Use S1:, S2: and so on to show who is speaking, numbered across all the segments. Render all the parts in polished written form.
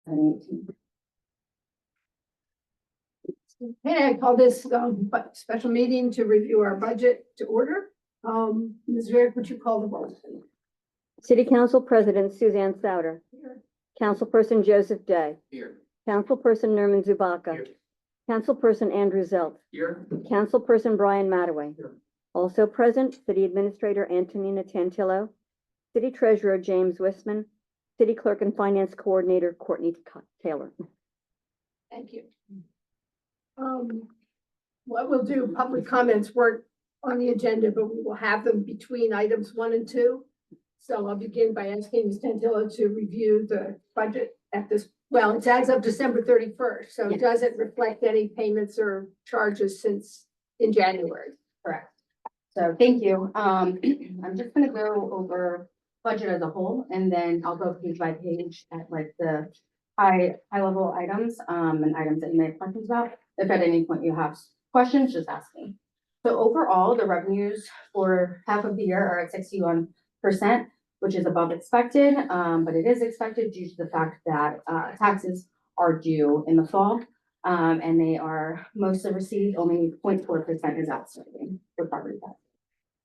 S1: Okay, I call this special meeting to review our budget to order. Ms. Varick, would you call the roll, please?
S2: City Council President Suzanne Souter.
S1: Here.
S2: Councilperson Joseph Day.
S3: Here.
S2: Councilperson Nerman Zubaka.
S3: Here.
S2: Councilperson Andrew Zelt.
S3: Here.
S2: Councilperson Brian Mataway.
S3: Here.
S2: Also present, City Administrator Antonina Tantillo. City Treasurer James Wissman. City Clerk and Finance Coordinator Courtney Taylor.
S1: Thank you. What we'll do, public comments weren't on the agenda, but we will have them between items 1 and 2. So I'll begin by asking Ms. Tantillo to review the budget at this, well, it's as of December 31st. So
S4: Yes.
S1: does it reflect any payments or charges since in January?
S4: Correct. So thank you. I'm just gonna go over budget as a whole, and then I'll go page by page at like the high level items, and items that you may have questions about. If at any point you have questions, just ask me. So overall, the revenues for half of the year are at 61%, which is above expected, but it is expected due to the fact that taxes are due in the fall. And they are mostly received, only 0.4% is outstanding for property tax.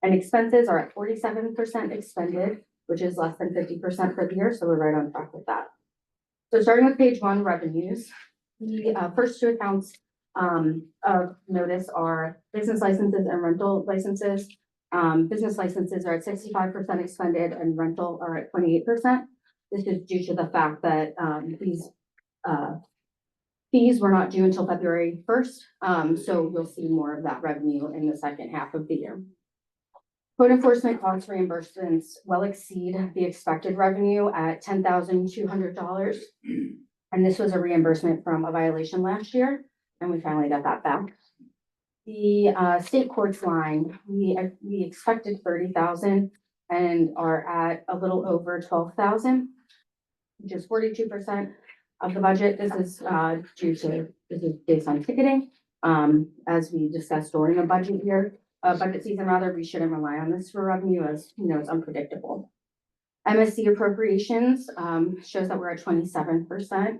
S4: And expenses are at 47% expended, which is less than 50% for the year, so we're right on track with that. So starting with page 1, revenues, the first 2 accounts of notice are business licenses and rental licenses. Business licenses are at 65% expended and rental are at 28%. This is due to the fact that these fees were not due until February 1st. So you'll see more of that revenue in the second half of the year. Code enforcement cost reimbursements will exceed the expected revenue at $10,200. And this was a reimbursement from a violation last year, and we finally got that back. The state courts line, we expected 30,000 and are at a little over 12,000, which is 42% of the budget. This is this is based on ticketing. As we discussed during a budget season rather, we shouldn't rely on this for revenue, as you know, it's unpredictable. MSC appropriations shows that we're at 27%.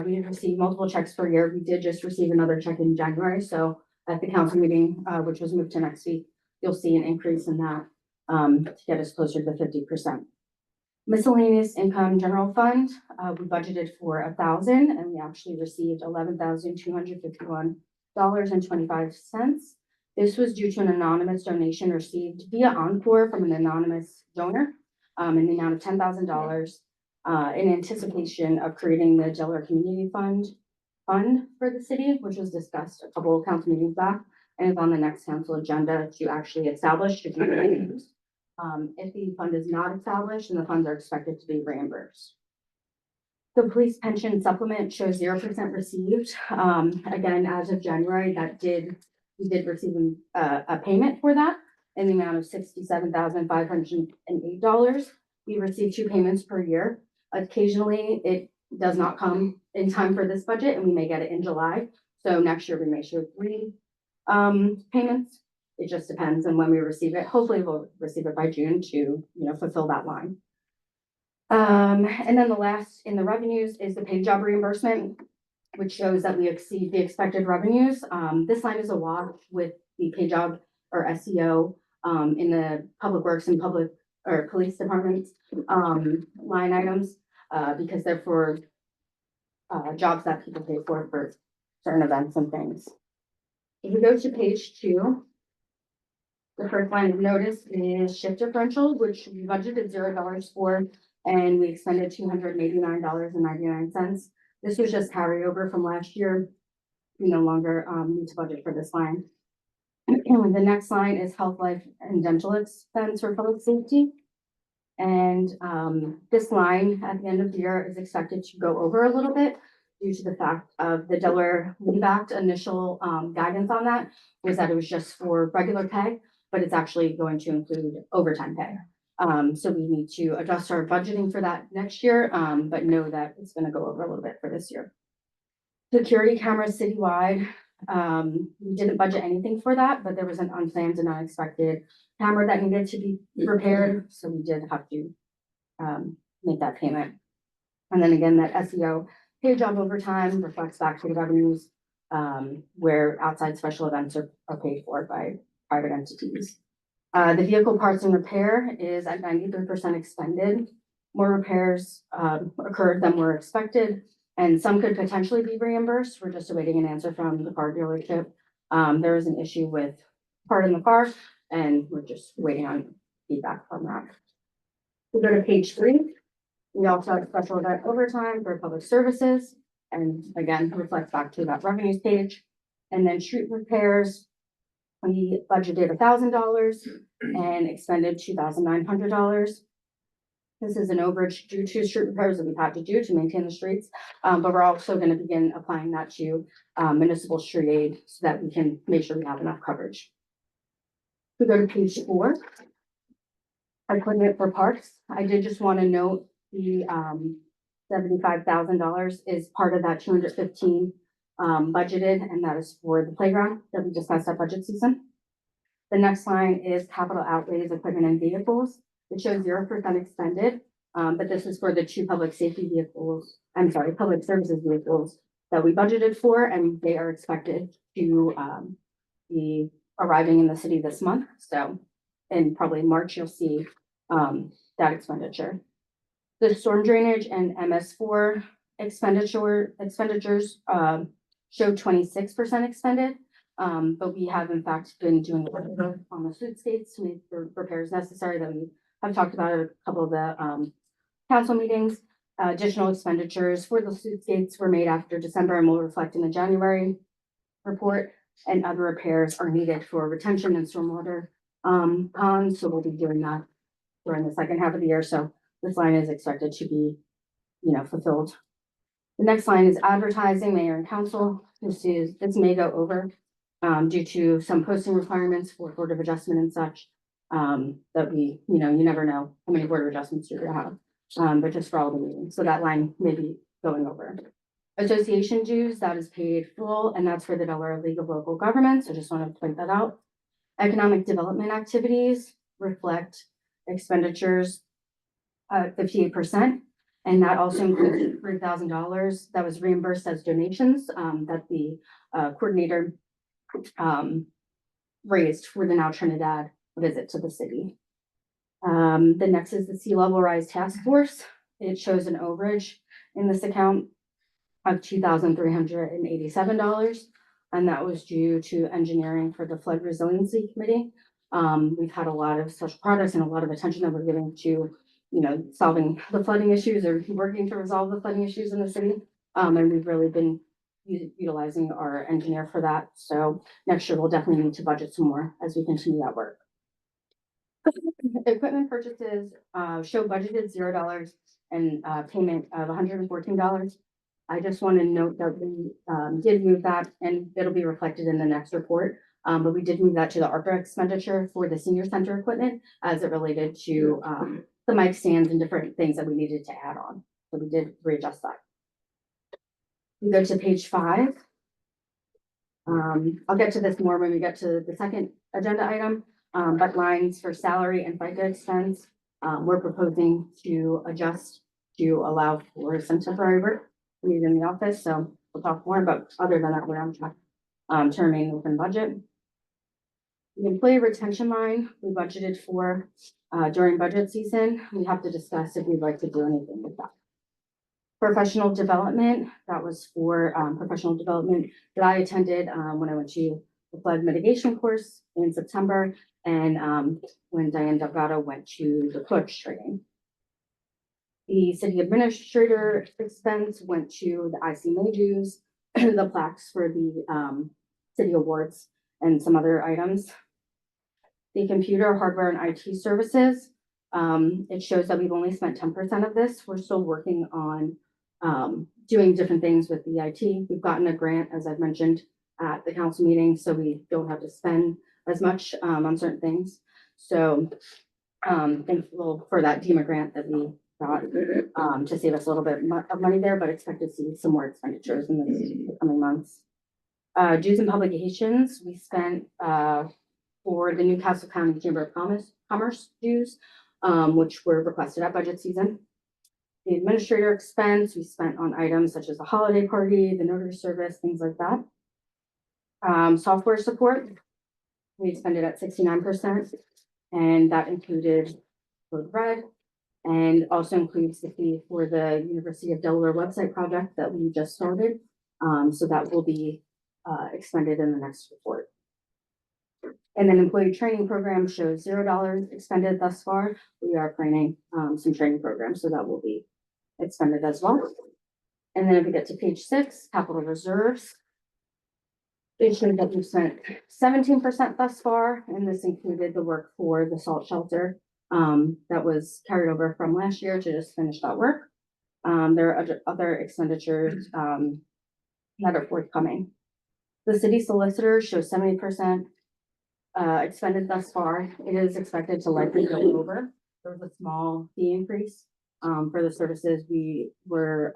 S4: We receive multiple checks per year. We did just receive another check in January, so at the council meeting, which was moved to next week, you'll see an increase in that to get us closer to 50%. Miscellaneous income general fund, we budgeted for 1,000 and we actually received $11,251.25. This was due to an anonymous donation received via Encore from an anonymous donor in the amount of $10,000 in anticipation of creating the Delaware Community Fund for the city, which was discussed a couple of council meetings back and is on the next council agenda to actually establish. If the fund is not established, and the funds are expected to be reimbursed. The police pension supplement shows 0% received. Again, as of January, we did receive a payment for that in the amount of $67,508. We receive 2 payments per year. Occasionally, it does not come in time for this budget, and we may get it in July. So next year we may show 3 payments. It just depends on when we receive it. Hopefully we'll receive it by June to, fulfill that line. And then the last in the revenues is the paid job reimbursement, which shows that we exceed the expected revenues. This line is a wash with the paid job or SEO in the public works and public or police departments line items because they're for jobs that people pay for certain events and things. If we go to page 2, the first line of notice is shift differential, which we budgeted $0 for, and we expended $289.99. This was just carryover from last year. We no longer need to budget for this line. And the next line is health, life, and dental expense for public safety. And this line at the end of the year is expected to go over a little bit due to the fact of the Delaware Leave Act initial guidance on that was that it was just for regular pay, but it's actually going to include overtime pay. So we need to adjust our budgeting for that next year, but know that it's going to go over a little bit for this year. Security cameras citywide. We didn't budget anything for that, but there was an unplanned and unexpected camera that needed to be repaired. So we did have to make that payment. And then again, that SEO paid job overtime reflects back to the revenues, where outside special events are paid for by private entities. The vehicle parts and repair is at 93% expended. More repairs, occurred than were expected, and some could potentially be reimbursed. We're just awaiting an answer from the car dealership. There was an issue with part in the car, and we're just waiting on feedback from that. We go to page 3. We also have special event overtime for public services, and again, reflects back to that revenues page. And then street repairs, we budgeted $1,000 and expended $2,900. This is an overage due to street repairs that we've had to do to maintain the streets. But we're also going to begin applying that to municipal street aid so that we can make sure we have enough coverage. We go to page 4. Equipment for parks. I did just want to note the $75,000 is part of that 215 budgeted, and that is for the playground that we discussed at budget season. The next line is capital outlays, equipment and vehicles. It shows 0% expended, but this is for the 2 public safety vehicles, public services vehicles that we budgeted for, and they are expected to be arriving in the city this month. So in probably March, you'll see that expenditure. The storm drainage and MS4 expenditures show 26% expended. But we have in fact been doing work on the sluice gates to make the repairs necessary that we have talked about at a couple of the council meetings. Additional expenditures for the sluice gates were made after December and will reflect in the January report, and other repairs are needed for retention and stormwater ponds. So we'll be doing that during the second half of the year. So this line is expected to be, fulfilled. The next line is advertising, mayor and council. This may go over due to some posting requirements for Board of Adjustment and such, that we, you never know how many Board of Adjustments you're gonna have, but just for all the meetings. So that line may be going over. Association dues, that is paid full, and that's for the Delaware League of Local Governments. I just wanted to point that out. Economic development activities reflect expenditures at 58%. And that also includes $3,000 that was reimbursed as donations that the coordinator raised for the Now Trinidad visit to the city. The next is the Sea Level Rise Task Force. It shows an overage in this account of $2,387, and that was due to engineering for the Flood Resiliency Committee. We've had a lot of special projects and a lot of attention that we're giving to solving the flooding issues or working to resolve the flooding issues in the city. And we've really been utilizing our engineer for that. So next year we'll definitely need to budget some more as we continue that work. Equipment purchases show budgeted $0 and payment of $114. I just want to note that we did move that, and it'll be reflected in the next report. But we did move that to the ARPA expenditure for the senior center equipment as it related to the mic stands and different things that we needed to add on. So we did readjust that. We go to page 5. I'll get to this more when we get to the second agenda item, but lines for salary and FICA expense, we're proposing to adjust to allow for some temporary work needed in the office. So we'll talk more, but other than that, we're on track to remain within budget. The employee retention line we budgeted for during budget season. We have to discuss if we'd like to do anything with that. Professional development, that was for professional development that I attended when I went to the flood mitigation course in September, and when Diane Delgado went to the coach training. The city administrator expense went to the IC dues, the plaques for the city awards, and some other items. The computer, hardware, and IT services, it shows that we've only spent 10% of this. We're still working on doing different things with the IT. We've gotten a grant, as I've mentioned, at the council meeting, so we don't have to spend as much on certain things. So thankful for that DEMA grant that we got to save us a little bit of money there, but expect to see some more expenditures in the coming months. Dues and publications, we spent for the Newcastle County Chamber of Commerce dues, which were requested at budget season. The administrator expense, we spent on items such as the holiday party, the notary service, things like that. Software support, we expended at 69%, and that included Code Red, and also includes the fee for the University of Delaware website project that we just started. So that will be expended in the next report. And then employee training program shows $0 expended thus far. We are planning some training programs, so that will be expended as well. And then if we get to page 6, capital reserves. They showed that we spent 17% thus far, and this included the work for the salt shelter that was carried over from last year to just finish that work. There are other expenditures that are forthcoming. The city solicitor shows 70% expended thus far. It is expected to likely go over. There was a small fee increase for the services. We were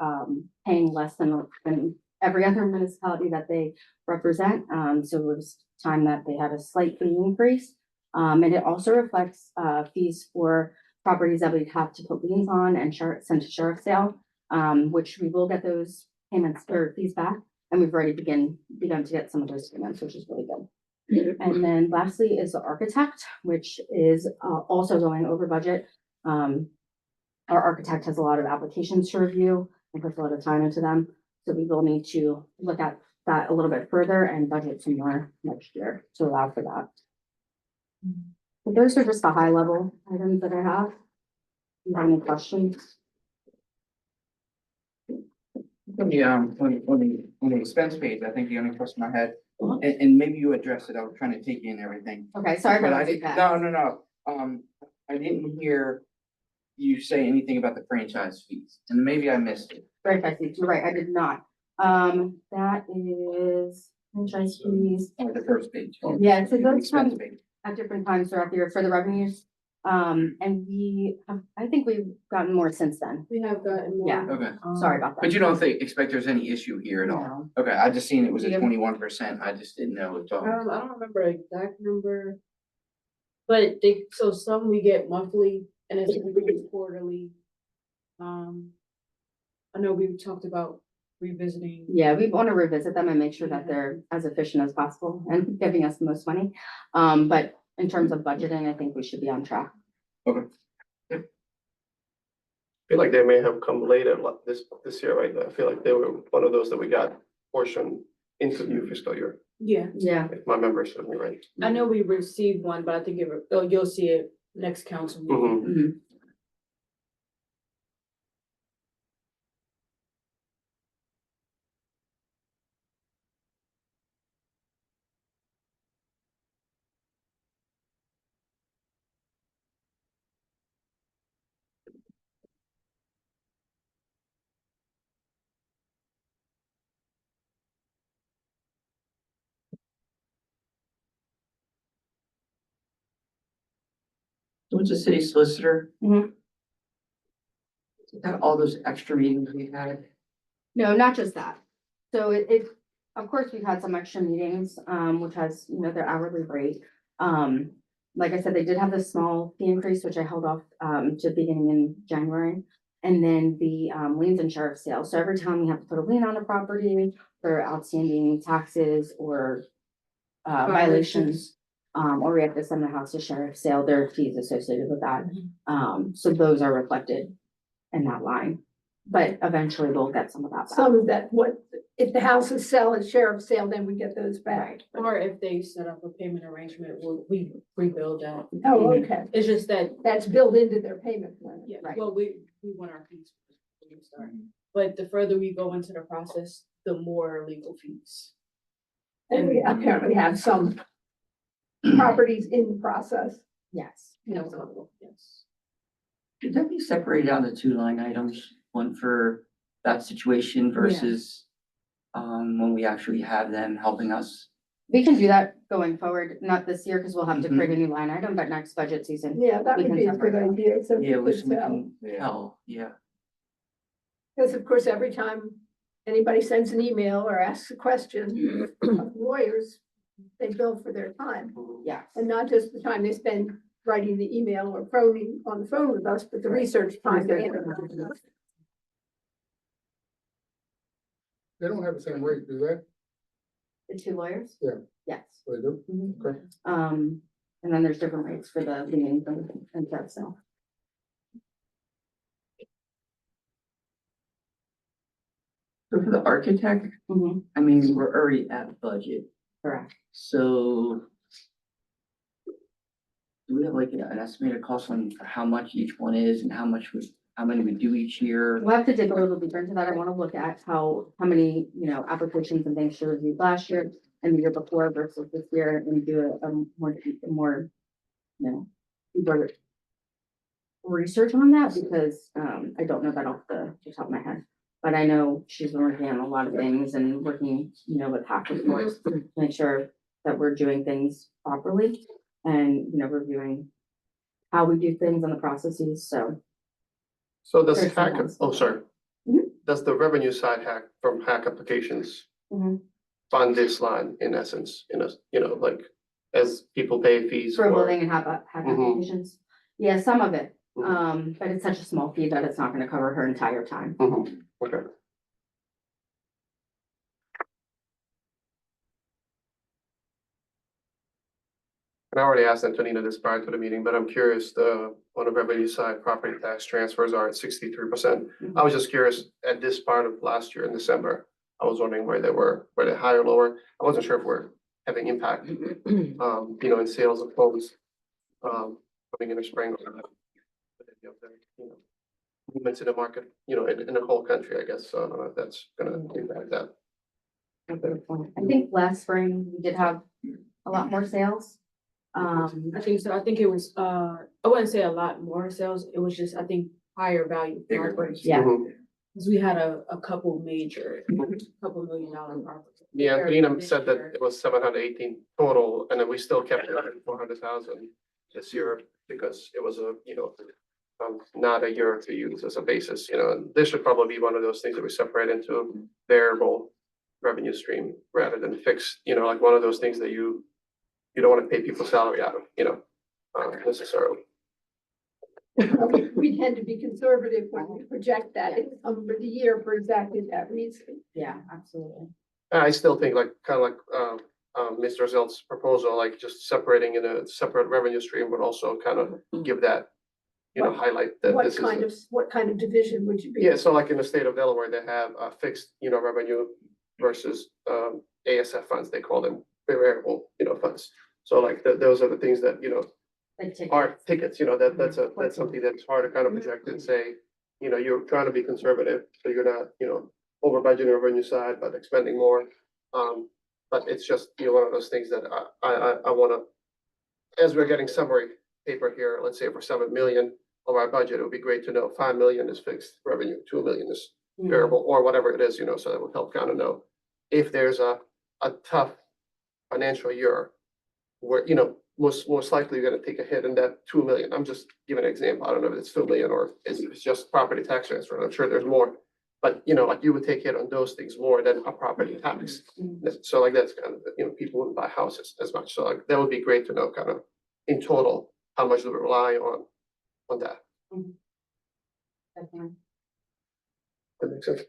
S4: paying less than every other municipality that they represent. So it was time that they had a slight fee increase. And it also reflects fees for properties that we'd have to put liens on and send to sheriff's sale, which we will get those payments or fees back. And we've already begun to get some of those payments, which is really good. And then lastly is the architect, which is also going over budget. Our architect has a lot of applications to review and puts a lot of time into them. So we will need to look at that a little bit further and budget some more next year to allow for that. But those are just the high level items that I have. Do you have any questions?
S3: On the expense page, I think the only question I had, and maybe you addressed it, I was trying to take in everything.
S4: Okay, sorry.
S3: But
S4: if
S3: I
S4: was too
S3: didn't,
S4: fast.
S3: no. I didn't hear you say anything about the franchise fees, and maybe I missed it.
S4: Right, I see. You're right, I did not. That is franchise fees.
S3: The first page.
S4: Yeah, so
S3: The
S4: those
S3: expense
S4: come
S3: page.
S4: at different times throughout the year for the revenues. And we have, I think we've gotten more since then.
S5: We have gotten more.
S4: Yeah.
S3: Okay,
S4: Sorry about that.
S3: but you don't expect there's any issue here at all?
S4: No.
S3: Okay, I just seen it was at
S5: Yeah.
S3: 21%, I just didn't know it's all.
S5: I don't remember an exact number. But so some we get monthly and then some we get quarterly. I know we talked about revisiting.
S4: Yeah, we want to revisit them and make sure that they're as efficient as possible and giving us the most money. But in terms of budgeting, I think we should be on track.
S6: I feel like they may have come later this year, right? I feel like they were one of those that we got portion into the new fiscal year,
S5: Yeah,
S4: Yeah.
S6: if my memory serves me right.
S5: I know we received one, but I think you'll see it next council meeting.
S6: Mhm.
S4: Mhm.
S7: What's the city solicitor?
S4: Mhm.
S7: Is that all those extra meetings we had?
S4: No, not just that. So of course, we've had some extra meetings, which has, their hourly rate. Like I said, they did have this small fee increase, which I held off, to beginning in January. And then the, liens and sheriff sales. So every time we have to put a lien on a property for outstanding taxes or violations, or we have to send the house to sheriff sale, there are fees associated with that. So those are reflected in that line. But eventually we'll get some of that back.
S1: Some of that, if the houses sell at sheriff's sale, then we get those back.
S5: Or if they set up a payment arrangement, we rebuild that.
S1: Oh, okay,
S5: It's just that,
S1: that's built into their payment plan.
S5: yeah,
S4: Right.
S5: well, we want our fees before we start. But the further we go into the process, the more legal fees.
S1: And we apparently have some properties in the process.
S4: Yes.
S5: Yes.
S7: Should that be separated out into two line items? One for that situation versus when we actually have them helping us?
S4: We can do that going forward, not this year, because we'll have to create a new line item, but next budget season.
S1: Yeah, that
S4: We
S1: would
S4: can
S1: be a
S4: separate
S1: good
S4: them.
S1: idea, so
S7: Yeah,
S1: we
S7: we
S1: could
S7: we
S1: tell.
S7: can tell, yeah.
S1: Because of course, every time anybody sends an email or asks a question, lawyers, they bill for their time.
S4: Yeah.
S1: And not just the time they spend writing the email or phoning on the phone with us, but the research time. to answer.
S8: They don't have the same rate, do they?
S4: The two lawyers?
S8: Yeah.
S4: Yes.
S8: They do?
S4: Mhm.
S8: Okay.
S4: And then there's different rates for the liens and stuff, so.
S7: So for the architect,
S4: Mhm,
S7: I mean, we're already at budget,
S4: correct.
S7: so. Do we have like an estimated cost on how much each one is and how many we do each year?
S4: We'll have to dig a little deeper into that. I want to look at how many, applications and things she reviewed last year and the year before versus this year and do a more, deeper research on that because, I don't know that off the top of my head. But I know she's been working on a lot of things and working, with tax reports to make sure that we're doing things properly and, reviewing how we do things and the processes, so.
S6: So does
S4: There's some
S6: hack,
S4: ones.
S6: oh, sorry.
S4: Mhm.
S6: Does the revenue side from hack applications
S4: Mhm.
S6: fund this line in essence, like as people pay fees
S4: For
S6: for?
S4: building and have
S6: Mhm.
S4: applications. Yeah, some of it,
S6: Mhm.
S4: but it's such a small fee that it's not gonna cover her entire time.
S6: Mhm. Okay. And I already asked Antonina this prior to the meeting, but I'm curious, on the revenue side, property tax transfers are at 63%. I was just curious, at this part of last year in December, I was wondering where they higher or lower. I wasn't sure if we're having impact, in sales of homes, coming in the spring. Or not. But any of the, movements in the market, in the whole country, I guess, so I don't know if that's gonna impact that.
S4: I think last spring, we did have a lot more sales.
S5: I think so. I think it was, I wouldn't say a lot more sales. It was just, I think, higher value.
S7: Bigger
S5: properties.
S4: Yeah.
S6: Mhm.
S5: Cause we had a couple major, couple $1 million properties.
S6: Yeah,
S5: Compared to
S6: Antonina
S5: this
S6: said that
S5: year.
S6: it was 718 total, and then we still kept it at 400,000 this year because it was not a year to use as a basis, and this should probably be one of those things that we separate into variable revenue stream rather than fixed, like one of those things that you don't want to pay people's salary out of, necessarily.
S1: We tend to be conservative when we project that income for the year for exactly that reason.
S4: Yeah, absolutely.
S6: I still think kind of like Mr. Zelt's proposal, like just separating in a separate revenue stream would also kind of give that,
S1: What-
S6: highlight that this is.
S1: What kind of division would you be?
S6: Yeah, so like in the state of Delaware, they have a fixed, revenue versus ASF funds, they call them variable, funds. So like those are the things that,
S4: Like tickets.
S6: are tickets, that's something that's hard to kind of project and say, you're trying to be conservative, so you're not, over budgeting the revenue side, but expending more. But it's just, one of those things that I wanna, as we're getting summary paper here, let's say for 7 million of our budget, it would be great to know 5 million is fixed revenue, 2 million is variable, or whatever it is, so that will help kind of know if there's a tough financial year where, most likely you're gonna take a hit in that 2 million. I'm just giving an example. I don't know if it's 2 million or it's just property tax transfer. I'm sure there's more. But, like you would take hit on those things more than a property tax. So like that's kind of, people wouldn't buy houses as much. So like that would be great to know kind of in total, how much do we rely on that.
S4: Definitely.
S6: That makes sense.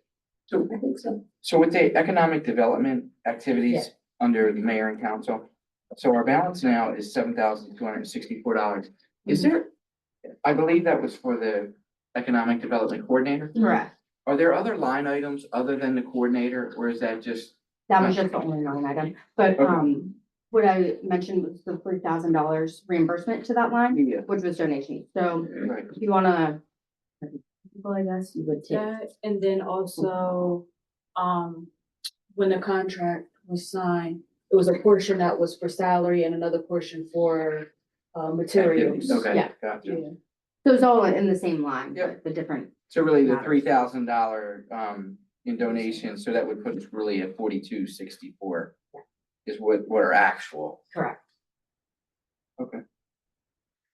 S1: I think so.
S3: So with the economic development activities
S4: Yeah.
S3: under the mayor and council, so our balance now is $7,264. Is there, I believe that was for the economic development coordinator?
S4: Correct.
S3: Are there other line items other than the coordinator, or is that just?
S4: That was just the only line item, but,
S3: Okay.
S4: what I mentioned was the $3,000 reimbursement to that line,
S3: Yeah.
S4: which was donation. So
S3: Right.
S4: if you wanna, I guess you would take.
S5: That, and then also, when the contract was signed, it was a portion that was for salary and another portion for, materials.
S3: Okay,
S4: Yeah.
S3: gotcha.
S5: Yeah.
S4: So it's all in the same line,
S3: Yep.
S4: but the different,
S3: So really the
S4: Matters.
S3: $3,000 in donations, so that would put us really at 4264 is what our actual.
S4: correct.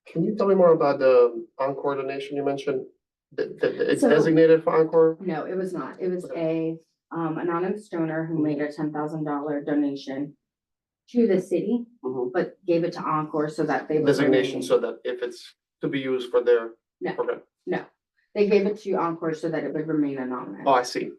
S6: Can you tell me more about the Encore donation you mentioned? It's
S4: So-
S6: designated for Encore?
S4: No, it was not. It was a anonymous donor who made a $10,000 donation to the city,
S6: Mhm.
S4: but gave it to Encore so that they. would
S6: Designation
S4: remain-
S6: so that if it's to be used for their
S4: No.
S6: program.
S4: They gave it to Encore so that it would remain anonymous.
S6: Oh, I see,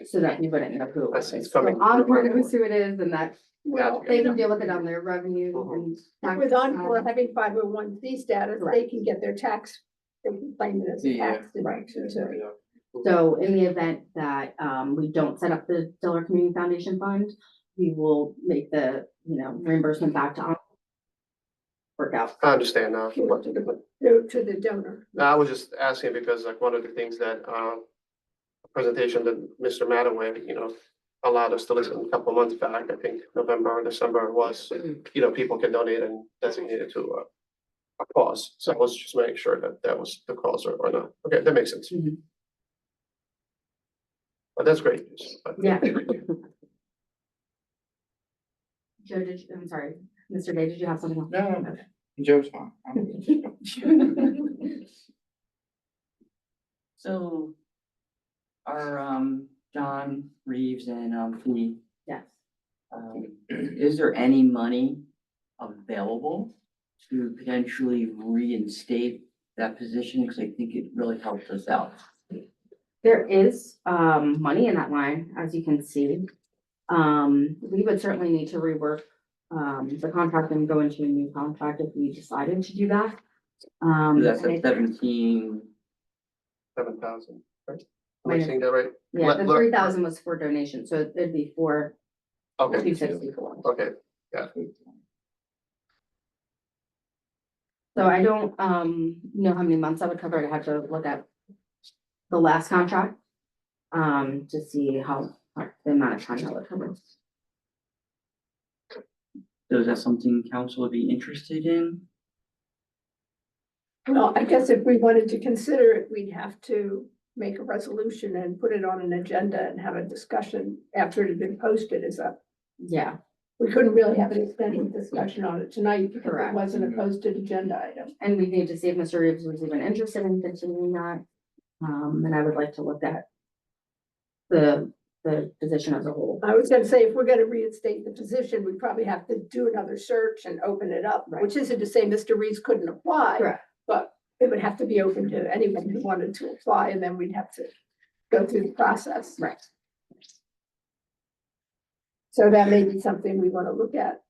S4: So that you wouldn't know who it
S6: I
S4: was.
S6: see, it's
S4: So
S6: coming.
S4: Encore knows who it is and that
S1: Well,
S6: Gotcha.
S4: they can deal with it on their revenue
S6: Mhm.
S4: and. tax
S1: with Encore
S4: side.
S1: having 501c status, they can get their tax, they can claim it as a
S3: Yeah.
S1: tax deduction too.
S4: So in the event that we don't set up the Delaware Community Foundation Fund, we will make the, reimbursement back to Encore. Work out.
S6: I understand now.
S1: To the donor.
S6: I was just asking because like one of the things that, presentation that Mr. Mataway, allowed us to listen a couple of months back, I think November or December was, people can donate and designate it to a cause. So I was just making sure that that was the cause or not. Okay, that makes sense.
S4: Mhm.
S6: But that's great. news. But-
S4: Yeah. Joe, I'm sorry, Mr. Day, did you have something else?
S3: No, Joe's fine.
S7: So our John Reeves and Fee,
S4: Yes.
S7: is there any money available to potentially reinstate that position? Because I think it really helped us out.
S4: There is money in that line, as you can see. We would certainly need to rework the contract and go into a new contract if we decided to do that.
S7: That's
S4: and
S7: at
S4: I-
S7: 17.
S6: 7,000, right? Am I
S4: Minus-
S6: seeing that right?
S4: Yeah, the
S6: Let-
S4: 3,000 was for donation, so it'd be for
S6: Okay,
S4: 264.
S6: okay,
S4: So I don't know how many months that would cover. I'd have to look at the last contract to see how the amount of time that would cover.
S7: So is that something council would be interested in?
S1: Well, I guess if we wanted to consider it, we'd have to make a resolution and put it on an agenda and have a discussion after it had been posted as a,
S4: Yeah,
S1: we couldn't really have an extended discussion on it tonight because it
S4: Correct.
S1: wasn't a posted agenda item.
S4: and we need to see if Mr. Reeves was even interested in continuing that. And I would like to look at the position as a whole.
S1: I was gonna say, if we're gonna reinstate the position, we probably have to do another search and open it up,
S4: Right.
S1: which isn't to say Mr. Reeves couldn't apply.
S4: Correct.
S1: But it would have to be open to anyone who wanted to apply, and then we'd have to go through the process.
S4: Right.
S1: So that may be something we wanna look at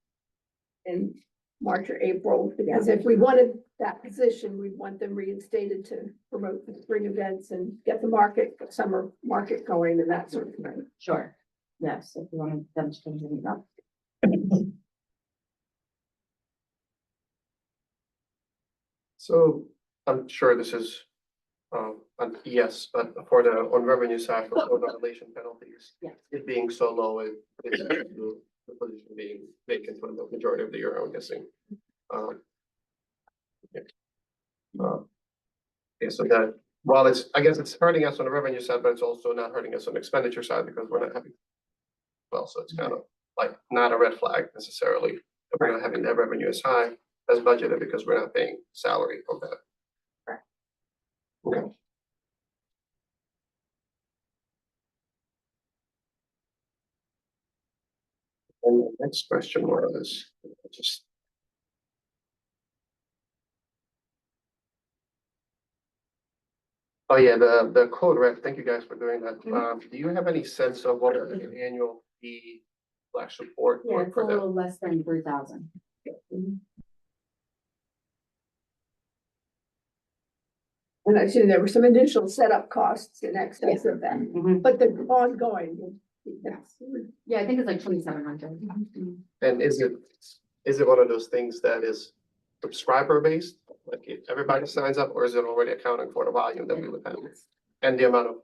S1: in March or April, because if we wanted that position, we'd want them reinstated to promote the spring events and get the market, summer market going and that sort of thing.
S4: Sure. Yes, if you wanted them to continue that.
S6: so I'm sure this is, yes, but for the, on revenue side, for the relation penalties.
S4: Yes.
S6: It being so low, it's the position being vacant for the majority of the year, I'm guessing. Yeah. Yeah, so that, while it's, I guess it's hurting us on the revenue side, but it's also not hurting us on the expenditure side because we're not having. Well, so it's kind of like not a red flag necessarily, that we're not having that revenue as high as budgeted because we're not paying salary of that.
S4: Right.
S6: Okay. And the next question was, just. Oh, yeah, the code rep, thank you guys for doing that. Do you have any sense of what an annual fee slash support
S4: Yeah, it's a
S6: for that?
S4: little less than 3,000.
S1: And I assume there were some initial setup costs in excess of that,
S4: Mhm.
S1: but the ongoing, yes.
S4: Yeah, I think it's like 2,700.
S6: And is it one of those things that is subscriber based? Like if everybody signs up, or is it already accounting for the volume that we would have? And the amount of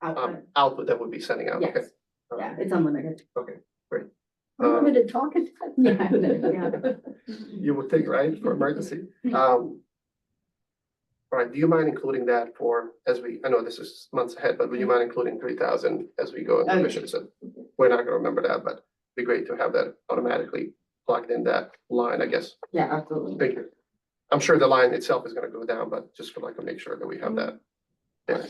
S4: Output.
S6: output that we'd be sending out? Okay.
S4: Yes, yeah, it's unlimited.
S1: Unlimited talking time.
S4: Yeah.
S6: You would think, right, for emergency? All right, do you mind including that for, as we, I know this is months ahead, but would you mind including 3,000 as we go into
S4: Okay.
S6: missions? And we're not gonna remember that, but it'd be great to have that automatically plugged in that line, I guess.
S4: Yeah, absolutely.
S6: Thank you. I'm sure the line itself is gonna go down, but just for like to make sure that we have that. there.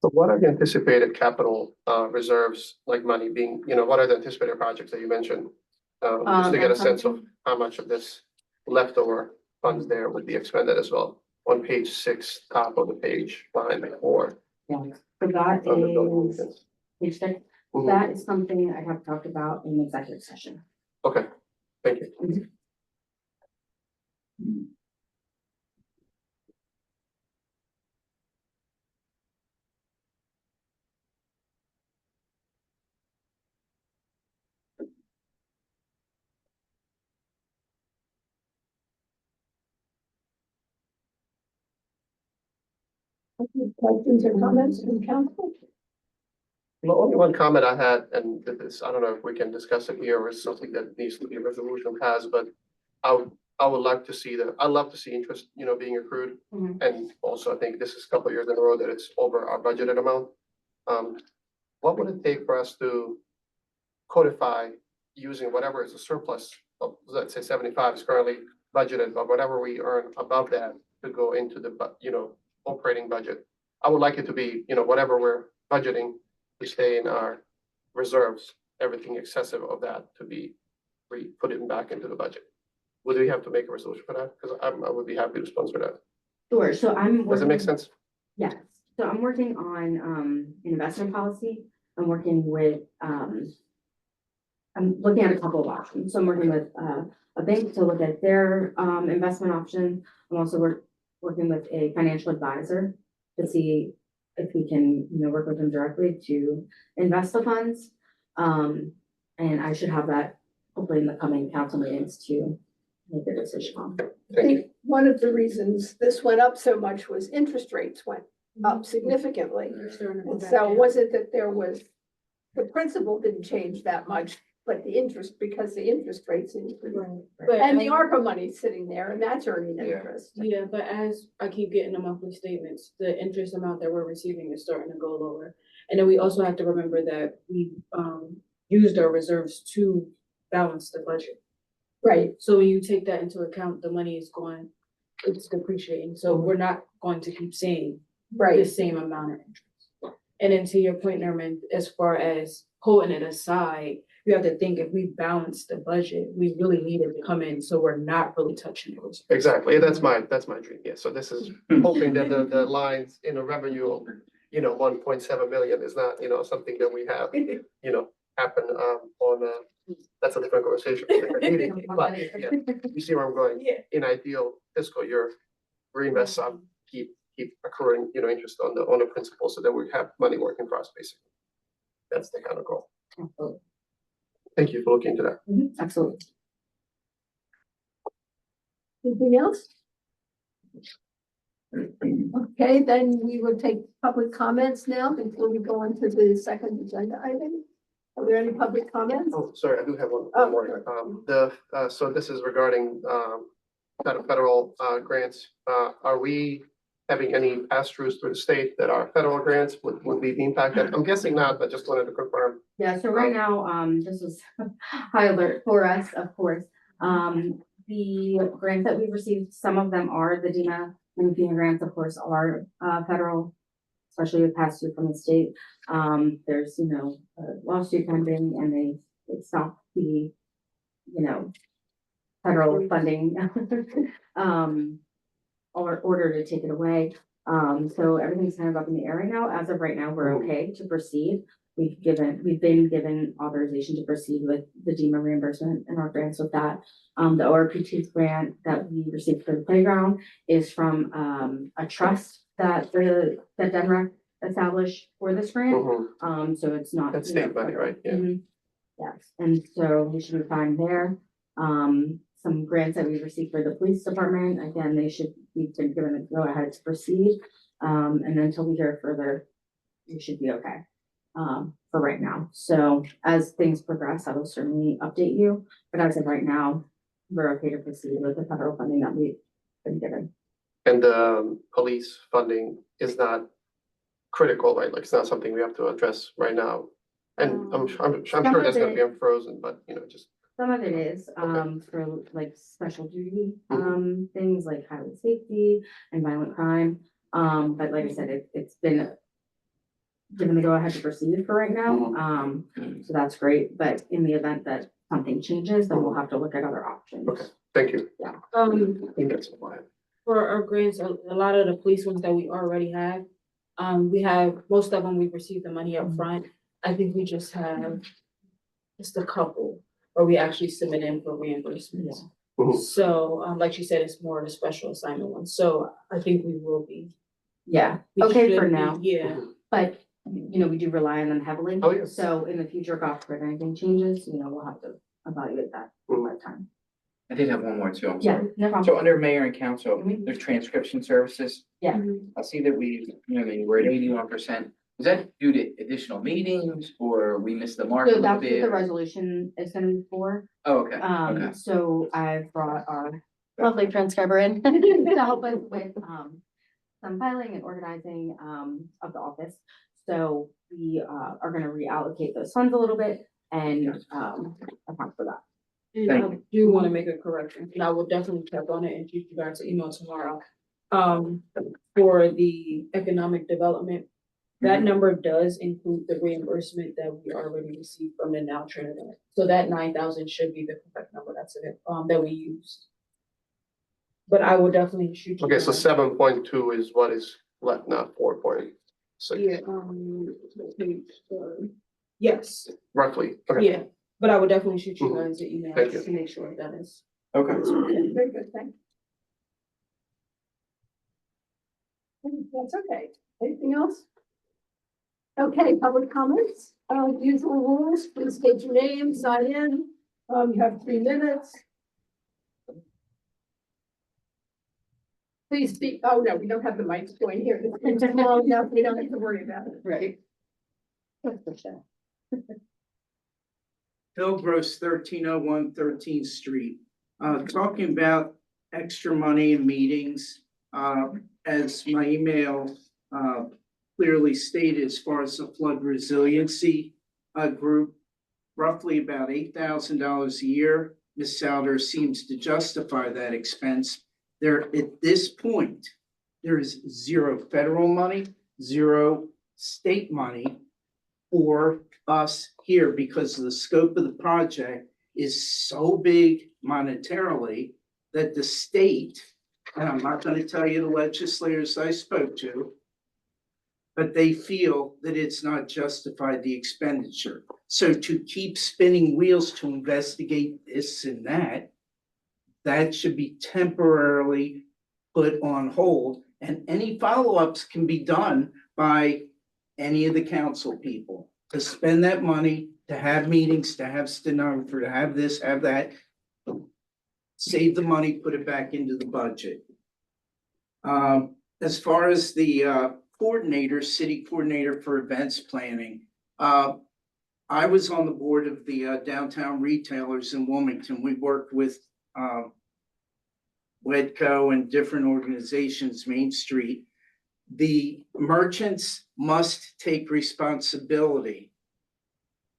S6: So what are the anticipated capital reserves, like money being, what are the anticipated projects that you mentioned? Just to get a sense of how much of this leftover funds there would be expended as well. On page 6, top of the page, line 4.
S4: Yeah, so that
S6: on the building
S4: is,
S6: maintenance.
S4: page six.
S6: Mhm.
S4: That is something I have talked about in executive session.
S6: Okay, thank you.
S1: Questions or comments from council?
S6: The only one comment I had, and this, I don't know if we can discuss it here or it's something that needs to be a resolution passed, but I would like to see I'd love to see interest, being accrued.
S4: Mhm.
S6: And also, I think this is a couple of years in a row that it's over our budgeted amount. What would it take for us to codify using whatever is a surplus of, let's say 75 is currently budgeted, but whatever we earn above that to go into the, operating budget? I would like it to be, whatever we're budgeting to stay in our reserves, everything excessive of that to be put it back into the budget. Would we have to make a resolution for that? Because I would be happy to sponsor that.
S4: Sure, so I'm.
S6: Does it make
S4: working-
S6: sense?
S4: Yes, so I'm working on investment policy. I'm working with I'm looking at a couple of options. So I'm working with a bank to look at their investment option. I'm also working with a financial advisor to see if we can, work with them directly to invest the funds. And I should have that hopefully in the coming council meetings to make a decision on.
S1: I
S6: Thank you.
S1: think one of the reasons this went up so much was interest rates went up significantly.
S5: They're starting to go
S1: And
S5: back
S1: so
S5: down.
S1: it wasn't that the principal didn't change that much, but because the interest rates increased.
S5: Right. But
S1: And the
S5: as-
S1: ARPA money's sitting there and that's earning
S3: Yeah.
S1: interest.
S5: Yeah, but as I keep getting the monthly statements, the interest amount that we're receiving is starting to go lower. And then we also have to remember that we used our reserves to balance the budget.
S1: Right,
S5: So when you take that into account, the money is going, it's depreciating, so we're not going to keep seeing the
S1: right.
S5: same amount of interest. And then to your point, Norman, as far as pulling it aside, you have to think if we balance the budget, we really need it to come in, so we're not really touching it.
S6: Exactly. That's my dream. Yeah. So this is hoping that the lines in the revenue of, 1.7 million is not, something that we have, happen on that's a different conversation. for a different meeting. But yeah, you see where I'm going.
S5: Yeah.
S6: In ideal fiscal year, reinvest some, keep accruing, interest on the principal so that we have money working for us, basically. That's the kind of goal.
S4: Absolutely.
S6: Thank you for looking into that.
S4: Absolutely.
S1: Anything else? Okay, then we will take public comments now before we go on to the second agenda item. Are there any public comments?
S6: Oh, sorry, I do have one
S1: Oh,
S6: more. So this is regarding, federal, grants. Are we having any pass-throughs through the state that are federal grants would be impacted? I'm guessing not, but just wanted to confirm.
S4: Yeah, so right now, this is high alert for us, of course. The grants that we've received, some of them are the DEMA and FEMA grants, of course, are federal, especially with pass through from the state. There's, a lawsuit pending and they stopped the, federal funding or order to take it away. So everything's kind of up in the air right now. As of right now, we're okay to proceed. We've been given authorization to proceed with the DEMA reimbursement and our grants with that. The ORPT grant that we received for the playground is from a trust that Denmark established for this grant.
S6: Mhm.
S4: So it's not.
S6: That's state money, right? Yeah.
S4: Mhm. Yes, and so we should be fine there. Some grants that we received for the police department, again, we've been given a go ahead to proceed. And until we hear further, we should be okay. For right now. So as things progress, I will certainly update you, but as of right now, we're okay to proceed with the federal funding that we've been given.
S6: And the police funding is not critical, right? Like it's not something we have to address right now. And I'm sure that's gonna be unfrozen, but just.
S4: Some of it is, for like special duty, things like highway safety and violent crime. But like I said, it's been given the go-ahead to proceed for right now. So that's great, but in the event that something changes, then we'll have to look at other options.
S6: Okay. Thank you. I think that's a lot.
S5: For our grants, a lot of the police ones that we already have, we have, most of them, we've received the money up front. I think we just have just a couple where we actually submit in for reimbursements.
S6: Mhm.
S5: So, like she said, it's more of the special assignment ones, so I think we will be.
S4: Yeah,
S5: we
S4: okay for
S5: should be,
S4: now,
S5: Yeah,
S4: but, you know, we do rely on them heavily.
S6: Oh, yeah.
S4: So in the future, God forbid anything changes, you know, we'll have to evaluate that one at a time.
S3: I did have one more too, I'm
S4: Yeah,
S3: sorry.
S4: no problem.
S3: So under mayor and council,
S4: Mhm.
S3: there's transcription services.
S4: Yeah.
S3: I see that we're at 81%. Is that due to additional meetings or we missed the mark a
S4: So
S3: little
S4: that's what the
S3: bit?
S4: resolution is gonna be for.
S3: Oh, okay, okay.
S4: So I've brought our lovely transcriber in to help us with, some filing and organizing, of the office. So we, are gonna reallocate those funds a little bit and, account for that.
S5: and
S3: Thank
S5: I do wanna make a correction, and I will definitely check on it and shoot you guys an email tomorrow. For the economic development, that number does include the reimbursement that we already received from the Now Trinidad. So that 9,000 should be the correct number, that's it, that we used. But I will definitely shoot you.
S6: Okay, so
S5: guys-
S6: 7.2 is what is left, not 4.6,
S5: Yeah, yes,
S6: roughly. Okay.
S5: yeah, but I would definitely shoot you
S6: Mhm.
S5: guys an email
S6: Thank you.
S5: to make sure that is.
S3: Okay.
S1: Very good, thank you. That's okay. Anything else? Okay, public comments, usual rules, please state your name, sign in, you have 3 minutes. Please speak, oh no, we don't have the mics going here, it's long enough, we don't have to worry about it.
S4: Right.
S8: Bill Gross, 1301 13th Street. Talking about extra money in meetings, as my email clearly stated, as far as the flood resiliency group, roughly about $8,000 a year. Ms. Souter seems to justify that expense. There, at this point, there is zero federal money, zero state money for us here because the scope of the project is so big monetarily that the state, and I'm not going to tell you the legislators I spoke to, but they feel that it's not justified the expenditure. So to keep spinning wheels to investigate this and that should be temporarily put on hold, and any follow-ups can be done by any of the council people to spend that money, to have meetings, to have stenographer, to have this, have that. Save the money, put it back into the budget. As far as the coordinator, city coordinator for events planning, I was on the board of the downtown retailers in Wilmington. We worked with Wedco and different organizations, Main Street. The merchants must take responsibility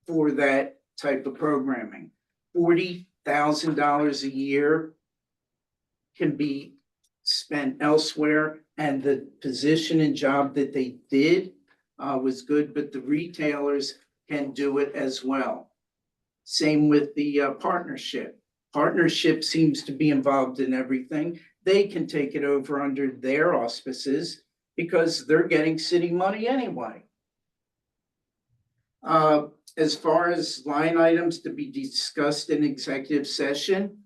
S8: for that type of programming. $40,000 a year can be spent elsewhere, and the position and job that they did was good, but the retailers can do it as well. Same with the partnership. Partnership seems to be involved in everything. They can take it over under their auspices because they're getting city money anyway. As far as line items to be discussed in executive session,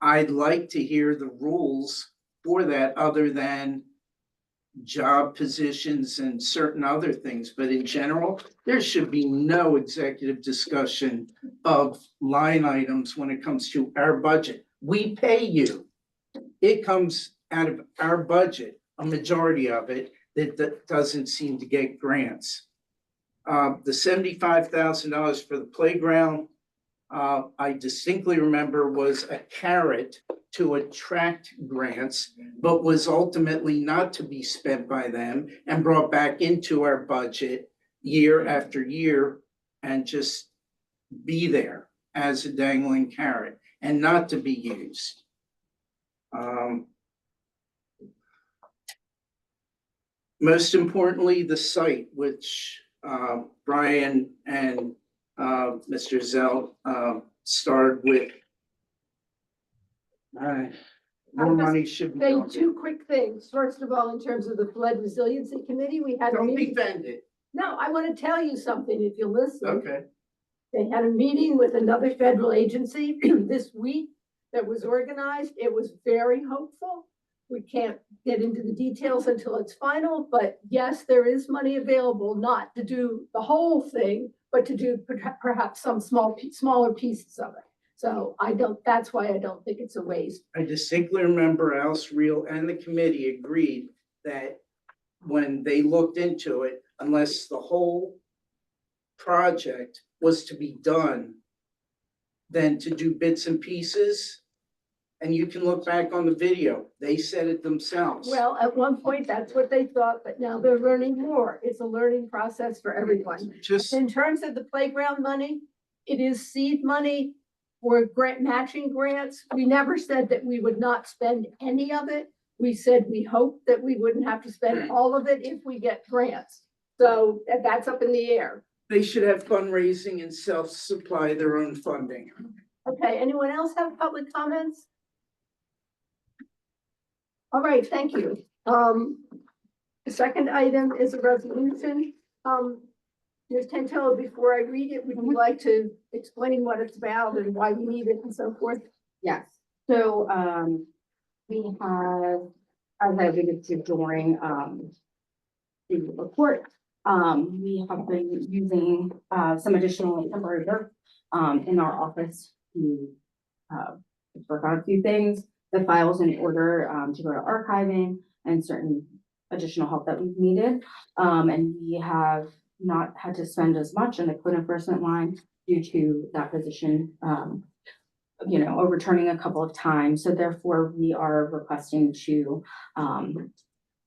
S8: I'd like to hear the rules for that other than job positions and certain other things. But in general, there should be no executive discussion of line items when it comes to our budget. We pay you. It comes out of our budget, a majority of it that doesn't seem to get grants. The $75,000 for the playground, I distinctly remember was a carrot to attract grants, but was ultimately not to be spent by them and brought back into our budget year after year and just be there as a dangling carrot and not to be used. most importantly, the site, which Brian and Mr. Zell started with. More money should be.
S1: Say
S8: going.
S1: two quick things. First of all, in terms of the flood resiliency committee, we had a
S8: Don't
S1: meeting.
S8: defend it.
S1: No, I want to tell you something if you listen.
S8: Okay.
S1: They had a meeting with another federal agency this week that was organized. It was very hopeful. We can't get into the details until it's final, but yes, there is money available, not to do the whole thing, but to do perhaps some smaller pieces of it. So that's why I don't think it's a waste.
S8: I distinctly remember Alice Reel and the committee agreed that when they looked into it, unless the whole project was to be done, then to do bits and pieces. And you can look back on the video, they said it themselves.
S1: Well, at one point, that's what they thought, but now they're learning more. It's a learning process for everyone.
S8: Just,
S1: In terms of the playground money, it is seed money for matching grants. We never said that we would not spend any of it. We said we hope that we wouldn't have to spend all of it if we get grants. So that's up in the air.
S8: they should have fundraising and self-supply their own funding.
S1: Okay, anyone else have public comments? All right, thank you. The second item is a resolution. Ms. Tantillo, before I read it, would you like to explain what it's about and why we need it and so forth?
S4: Yes, so, we have, as I alluded to during, the report, we have been using, some additional temporary work, in our office to, work on a few things, the files in order, to go to archiving and certain additional help that we've needed. And we have not had to spend as much in the code enforcement line due to that position, overturning a couple of times. So therefore, we are requesting to,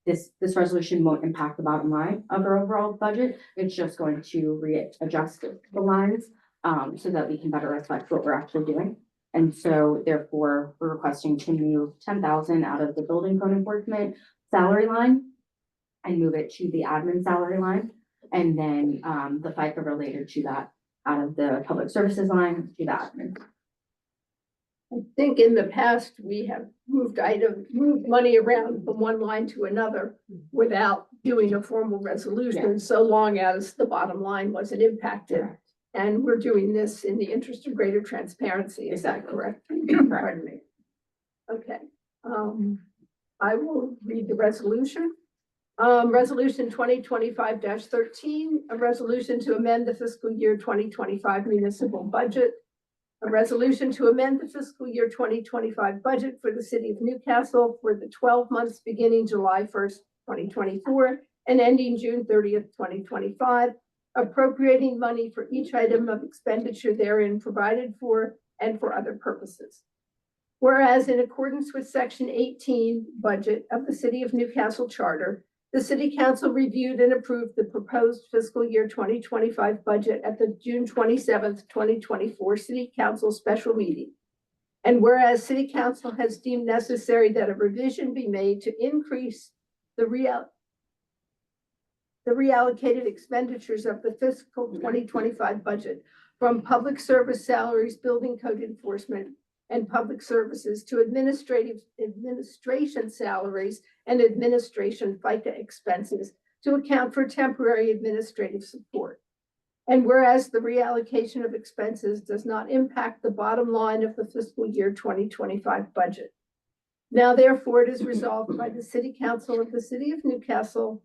S4: this resolution won't impact the bottom line of our overall budget. It's just going to readjust the lines, so that we can better reflect what we're actually doing. And so therefore, we're requesting to move 10,000 out of the building code enforcement salary line and move it to the admin salary line. And then, the FICA related to that out of the public services line to the admin.
S1: I think in the past, we have moved money around from one line to another without doing a formal resolution, so long as the bottom line wasn't impacted. And we're doing this in the interest of greater transparency, is that correct? Pardon me. Okay, I will read the resolution. Resolution 2025-13, a resolution to amend the fiscal year 2025 municipal budget. A resolution to amend the fiscal year 2025 budget for the city of Newcastle for the 12 months beginning July 1st, 2024 and ending June 30th, 2025, appropriating money for each item of expenditure therein provided for and for other purposes. Whereas in accordance with Section 18 budget of the City of Newcastle Charter, the City Council reviewed and approved the proposed fiscal year 2025 budget at the June 27th, 2024 City Council special meeting. And whereas City Council has deemed necessary that a revision be made to increase the reallocated expenditures of the fiscal 2025 budget from public service salaries, building code enforcement, and public services to administration salaries and administration FICA expenses to account for temporary administrative support. And whereas the reallocation of expenses does not impact the bottom line of the fiscal year 2025 budget. Now, therefore, it is resolved by the City Council of the City of Newcastle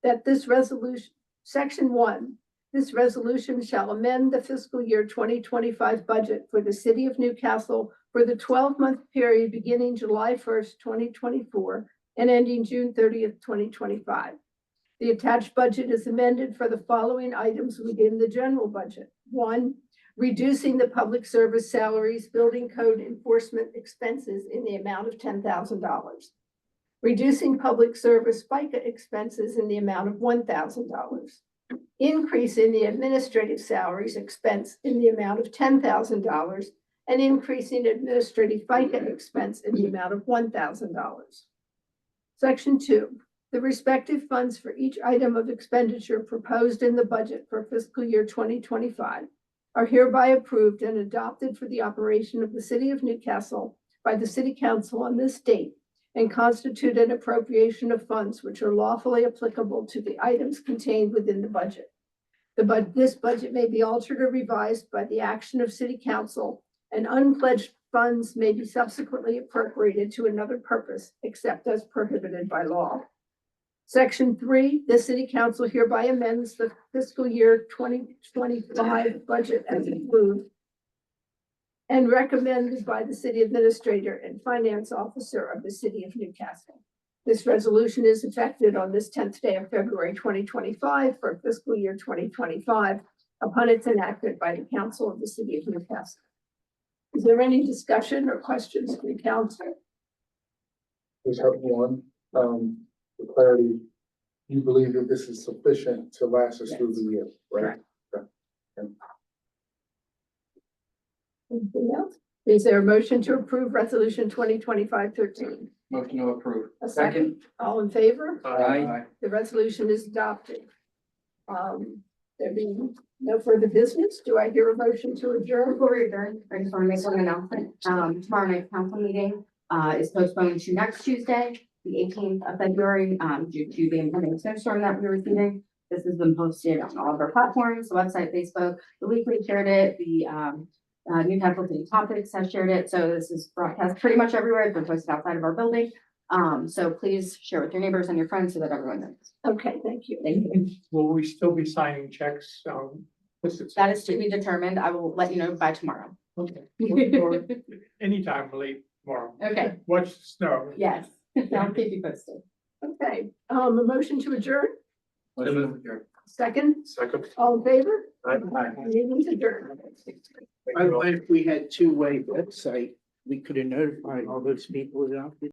S1: that this resolution, Section 1, this resolution shall amend the fiscal year 2025 budget for the City of Newcastle for the 12-month period beginning July 1st, 2024 and ending June 30th, 2025. The attached budget is amended for the following items within the general budget. 1, reducing the public service salaries, building code enforcement expenses in the amount of $10,000. Reducing public service FICA expenses in the amount of $1,000. Increase in the administrative salaries expense in the amount of $10,000 and increasing administrative FICA expense in the amount of $1,000. Section 2, The respective funds for each item of expenditure proposed in the budget for fiscal year 2025 are hereby approved and adopted for the operation of the city of Newcastle by the city council on this date and constitute an appropriation of funds which are lawfully applicable to the items contained within the budget. This budget may be altered or revised by the action of city council, and unpledged funds may be subsequently appropriated to another purpose, except as prohibited by law. Section 3, the city council hereby amends the fiscal year 2025 budget as approved and recommended by the city administrator and finance officer of the city of Newcastle. This resolution is effected on this 10th day of February 2025 for fiscal year 2025 upon its enactment by the council of the city of Newcastle. Is there any discussion or questions from the council?
S9: Just have one, for clarity, you believe that this is sufficient to last us through the year, right?
S1: Anything else? Is there a motion to approve resolution 2025-13?
S3: Motion to approve.
S1: A second, all in favor?
S7: Aye.
S1: The resolution is adopted. There being no further business, do I hear a motion to adjourn?
S4: Before we adjourn, I just want to make one announcement. Tomorrow night's council meeting is postponed to next Tuesday, the 18th of February, due to the impending snowstorm that we're receiving. This has been posted on all of our platforms, the website, Facebook, the Weekly shared it, the Newcastle City Topics has shared it. So this is broadcast pretty much everywhere. It's been posted outside of our building. So please share with your neighbors and your friends so that everyone knows.
S1: Okay, thank you.
S4: Thank you.
S10: Will we still be signing checks?
S4: That is to be determined. I will let you know by tomorrow.
S10: Okay. Or anytime late tomorrow.
S4: Okay,
S10: Watch the snow.
S4: yes, I'll keep you posted.
S1: Okay, a motion to adjourn,
S3: Motion to adjourn.
S1: second,
S6: Second.
S1: all in favor?
S6: Aye.
S1: Meeting's adjourned.
S8: By the way, if we had two-way website, we could have notified all those people without.